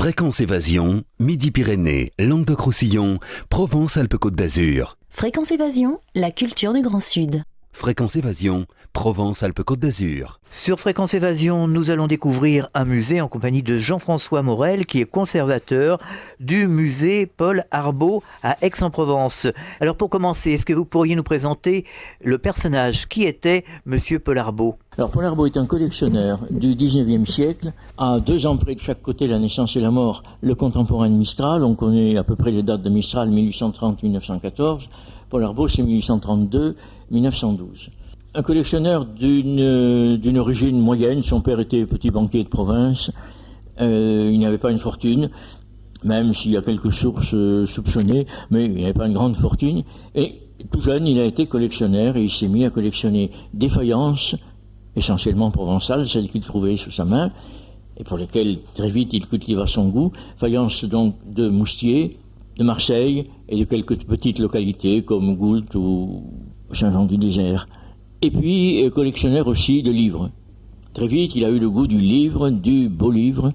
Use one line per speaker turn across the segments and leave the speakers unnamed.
Fréquence Évasion, Midi-Pyrénées, Languedoc-Roussillon, Provence-Alpes-Côte d'Azur.
Fréquence Évasion, la culture du Grand Sud.
Fréquence Évasion, Provence-Alpes-Côte d'Azur.
Sur Fréquence Évasion, nous allons découvrir un musée en compagnie de Jean-François Morel, qui est conservateur du musée Paul Arbaud à Aix-en-Provence. Alors pour commencer, est-ce que vous pourriez nous présenter le personnage? Qui était Monsieur Paul Arbaud?
Alors Paul Arbaud est un collectionneur du 19e siècle. À 2 ans près de chaque côté, la naissance et la mort, le contemporain de Mistral. On connaît à peu près les dates de Mistral, 1830-1914. Paul Arbaud, c'est 1832-1912. Un collectionneur d'une origine moyenne. Son père était petit banquier de province. Il n'avait pas une fortune, même s'il y a quelques sources soupçonnées, mais il n'avait pas une grande fortune. Et tout jeune, il a été collectionneur et il s'est mis à collectionner des faïences, essentiellement provençales, celles qu'il trouvait sous sa main, et pour lesquelles très vite il cultiva son goût. Faïences donc de Moustier, de Marseille et de quelques petites localités comme Goult ou Saint-Jean-du-Désert. Et puis collectionneur aussi de livres. Très vite, il a eu le goût du livre, du beau livre,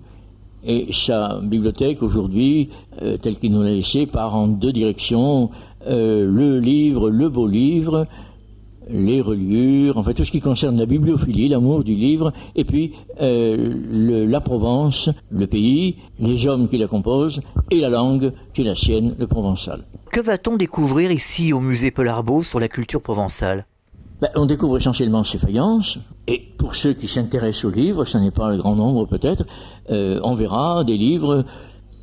et sa bibliothèque aujourd'hui, telle qu'il nous l'a laissée, part en 2 directions, le livre, le beau livre, les reliures, en fait tout ce qui concerne la bibliophilie, l'amour du livre, et puis la Provence, le pays, les hommes qui la composent, et la langue qui est la sienne, le provençal.
Que va-t-on découvrir ici au musée Paul Arbaud sur la culture provençale?
On découvre essentiellement ces faïences, et pour ceux qui s'intéressent aux livres, ce n'est pas le grand nombre peut-être, on verra des livres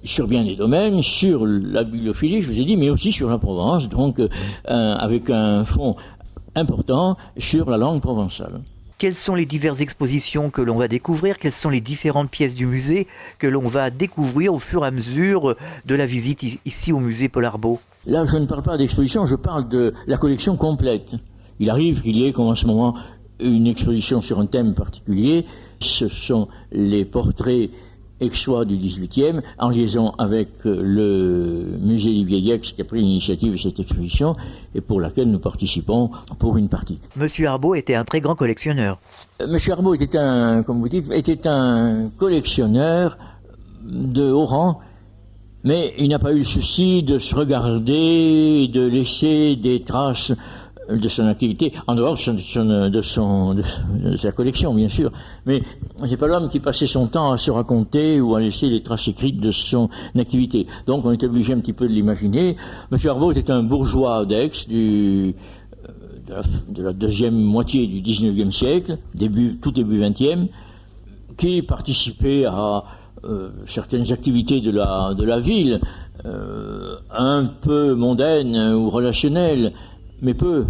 sur bien des domaines, sur la bibliophilie, je vous ai dit, mais aussi sur la Provence, donc avec un fond important sur la langue provençale.
Quelles sont les diverses expositions que l'on va découvrir? Quelles sont les différentes pièces du musée que l'on va découvrir au fur et à mesure de la visite ici au musée Paul Arbaud?
Là, je ne parle pas d'exposition, je parle de la collection complète. Il arrive qu'il y ait, comme en ce moment, une exposition sur un thème particulier. Ce sont les portraits aixois du 18e, en liaison avec le musée Livier-Aix qui a pris l'initiative de cette exposition et pour laquelle nous participons pour une partie.
Monsieur Arbaud était un très grand collectionneur.
Monsieur Arbaud était comme vous dites, était un collectionneur de haut rang, mais il n'a pas eu le souci de se regarder et de laisser des traces de son activité, en dehors de sa collection, bien sûr. Mais c'est pas l'homme qui passait son temps à se raconter ou à laisser les traces écrites de son activité. Donc on est obligé un petit peu de l'imaginer. Monsieur Arbaud était un bourgeois d'Aix de la deuxième moitié du 19e siècle, tout début 20e, qui participait à certaines activités de la ville, un peu mondaines ou relationnelles, mais peu.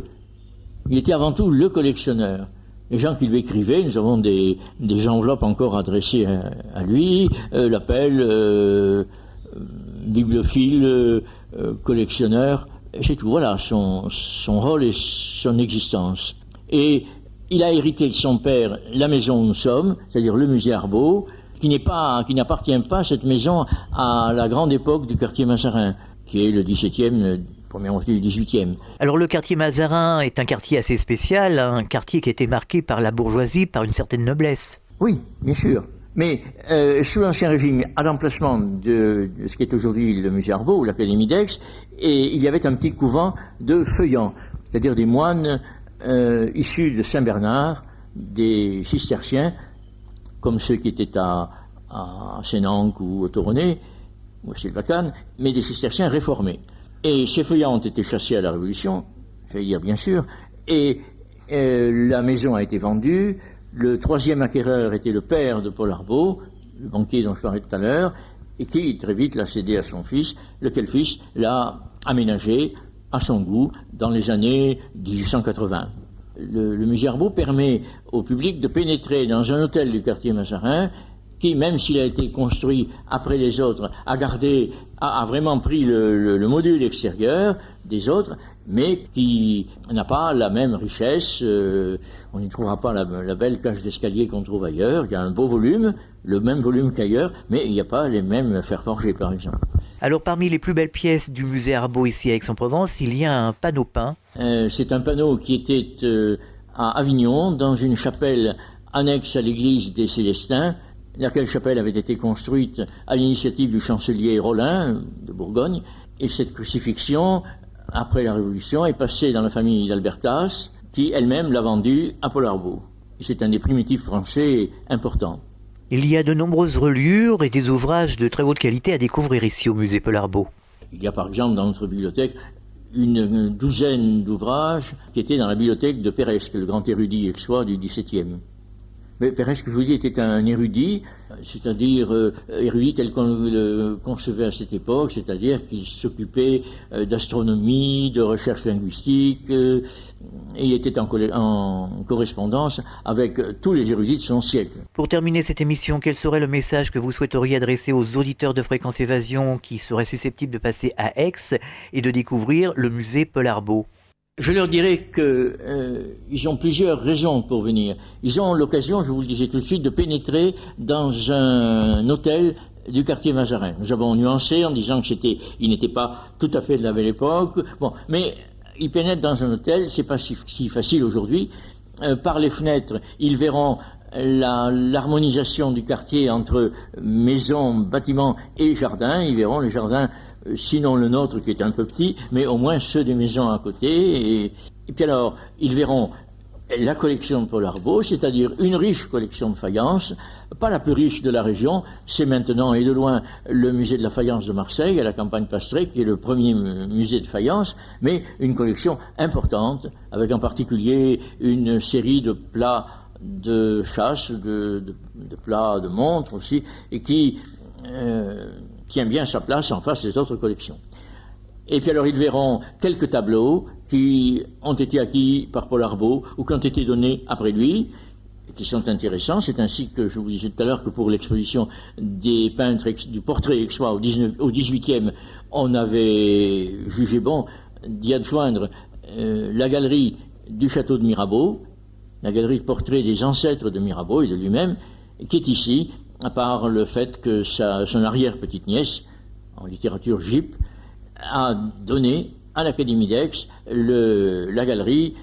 Il était avant tout le collectionneur. Les gens qui lui écrivaient, nous avons des enveloppes encore adressées à lui, l'appel bibliophile, collectionneur, c'est tout. Voilà son rôle et son existence. Et il a hérité de son père la maison où nous sommes, c'est-à-dire le musée Arbaud, qui n'appartient pas, cette maison, à la grande époque du quartier Mazarin, qui est le 17e, première moitié du 18e.
Alors le quartier Mazarin est un quartier assez spécial, un quartier qui a été marqué par la bourgeoisie, par une certaine noblesse.
Oui, bien sûr. Mais sous l'Ancien Régime, à l'emplacement de ce qui est aujourd'hui le musée Arbaud ou l'Académie d'Aix, et il y avait un petit couvent de feuillants, c'est-à-dire des moines issus de Saint-Bernard, des cisterciens, comme ceux qui étaient à Sénanque ou au Toronnet, ou à Sylvacane, mais des cisterciens réformés. Et ces feuillants ont été chassés à la Révolution, je vais dire bien sûr, et la maison a été vendue. Le 3e acquéreur était le père de Paul Arbaud, le banquier dont je parlais tout à l'heure, et qui très vite l'a cédé à son fils, lequel fils l'a aménagé à son goût dans les années 1880. Le musée Arbaud permet au public de pénétrer dans un hôtel du quartier Mazarin qui, même s'il a été construit après les autres, a vraiment pris le module extérieur des autres, mais qui n'a pas la même richesse. On n'y trouvera pas la belle cage d'escalier qu'on trouve ailleurs. Il y a un beau volume, le même volume qu'ailleurs, mais il n'y a pas les mêmes fers forgés, par exemple.
Alors parmi les plus belles pièces du musée Arbaud ici à Aix-en-Provence, il y a un panneau peint.
C'est un panneau qui était à Avignon, dans une chapelle annexe à l'église des Célestins, laquelle chapelle avait été construite à l'initiative du chancelier Rollin de Bourgogne. Et cette crucifixion, après la Révolution, est passée dans la famille d'Albertas, qui elle-même l'a vendue à Paul Arbaud. C'est un des primitifs français importants.
Il y a de nombreuses reliures et des ouvrages de très haute qualité à découvrir ici au musée Paul Arbaud.
Il y a par exemple dans notre bibliothèque une douzaine d'ouvrages qui étaient dans la bibliothèque de Peresque, le grand érudit aixois du XVIIe. Mais Peresque, je vous dis, était un érudit, c'est-à-dire érudit tel qu'on le concevait à cette époque, c'est-à-dire qu'il s'occupait d'astronomie, de recherche linguistique, et il était en correspondance avec tous les érudits de son siècle.
Pour terminer cette émission, quel serait le message que vous souhaiteriez adresser aux auditeurs de Fréquence Évasion qui seraient susceptibles de passer à Aix et de découvrir le musée Paul Arbaud?
Je leur dirais qu'ils ont plusieurs raisons pour venir. Ils ont l'occasion, je vous le disais tout de suite, de pénétrer dans un hôtel du quartier Mazarin. Nous avons nuancé en disant il n'était pas tout à fait de la belle époque. Bon, mais ils pénètrent dans un hôtel, c'est pas si facile aujourd'hui. Par les fenêtres, ils verront l'harmonisation du quartier entre maisons, bâtiments et jardins. Ils verront le jardin, sinon le nôtre qui est un peu petit, mais au moins ceux des maisons à côté. Et puis alors, ils verront la collection de Paul Arbaud, c'est-à-dire une riche collection de faïences, pas la plus riche de la région, c'est maintenant et de loin le musée de la faïence de Marseille, à la campagne Pastré, qui est le premier musée de faïence, mais une collection importante, avec en particulier une série de plats de chasse, de plats de montres aussi, et qui tient bien sa place en face des autres collections. Et puis alors ils verront quelques tableaux qui ont été acquis par Paul Arbaud ou qui ont été donnés après lui, et qui sont intéressants. C'est ainsi que je vous disais tout à l'heure que pour l'exposition des peintres du portrait aixois au XVIIIe, on avait jugé bon d'y adjoindre la galerie du château de Mirabeau, la galerie de portraits des ancêtres de Mirabeau et de lui-même, qui est ici, à part le fait que son arrière-petite-nièce, en littérature Gyp, a donné à l'Académie d'Aix la galerie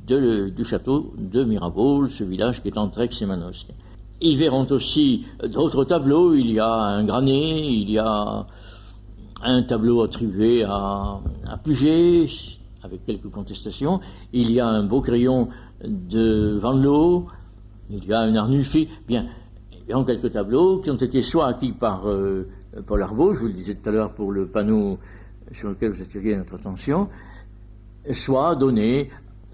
du château de Mirabeau, ce village qui est entre Aix et Manosque. Ils verront aussi d'autres tableaux. Il y a un Granet, il y a un tableau attribué à Puget, avec quelques contestations. Il y a un beau crayon de Vanloo, il y a un Arnulfi. Bien, il y a quelques tableaux qui ont été soit acquis par Paul Arbaud, je vous le disais tout à l'heure pour le panneau sur lequel vous attiriez notre attention, soit donnés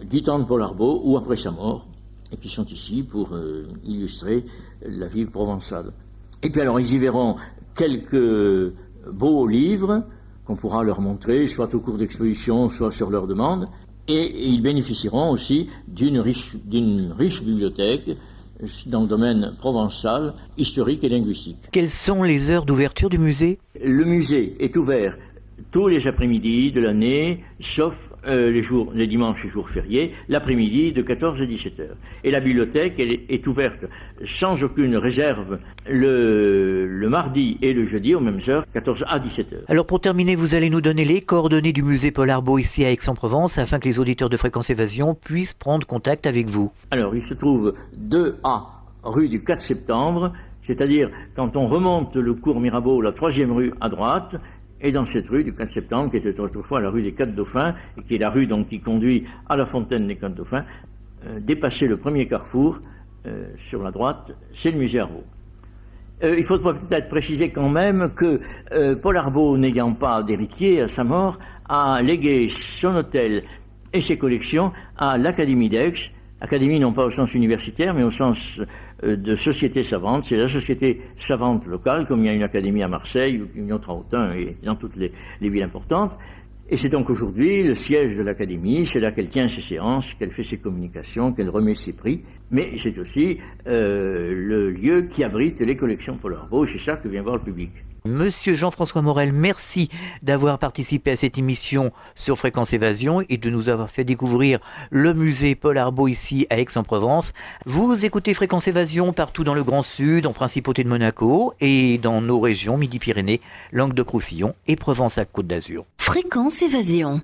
du temps de Paul Arbaud ou après sa mort, et qui sont ici pour illustrer la vie provençale. Et puis alors ils y verront quelques beaux livres qu'on pourra leur montrer, soit au cours d'exposition, soit sur leur demande, et ils bénéficieront aussi d'une riche bibliothèque dans le domaine provençal, historique et linguistique.
Quelles sont les heures d'ouverture du musée? Le
musée est ouvert tous les après-midi de l'année, sauf les dimanches et jours fériés, l'après-midi de 14 à 17 heures. Et la bibliothèque elle est ouverte sans aucune réserve le mardi et le jeudi aux mêmes heures, 14 à 17 heures.
Alors pour terminer, vous allez nous donner les coordonnées du musée Paul Arbaud ici à Aix-en-Provence afin que les auditeurs de Fréquence Évasion puissent prendre contact avec vous.
Alors il se trouve 2A rue du 4 septembre, c'est-à-dire quand on remonte le cours Mirabeau, la 3e rue à droite, et dans cette rue du 4 septembre, qui était autrefois la rue des 4 Dauphins, et qui est la rue donc qui conduit à la fontaine des 4 Dauphins, dépasser le premier carrefour, sur la droite, c'est le musée Arbaud. Il faudra peut-être préciser quand même que Paul Arbaud, n'ayant pas d'héritier à sa mort, a légué son hôtel et ses collections à l'Académie d'Aix. Académie non pas au sens universitaire, mais au sens de société savante. C'est la société savante locale, comme il y a une académie à Marseille, ou une autre à Autun, et dans toutes les villes importantes. Et c'est donc aujourd'hui le siège de l'académie, c'est là qu'elle tient ses séances, qu'elle fait ses communications, qu'elle remet ses prix. Mais c'est aussi le lieu qui abrite les collections Paul Arbaud, et c'est ça que vient voir le public.
Monsieur Jean-François Morel, merci d'avoir participé à cette émission sur Fréquence Évasion et de nous avoir fait découvrir le musée Paul Arbaud ici à Aix-en-Provence. Vous écoutez Fréquence Évasion partout dans le Grand Sud, en Principauté de Monaco et dans nos régions Midi-Pyrénées, Languedoc-Roussillon et Provence-Alpes-Côte d'Azur.
Fréquence Évasion.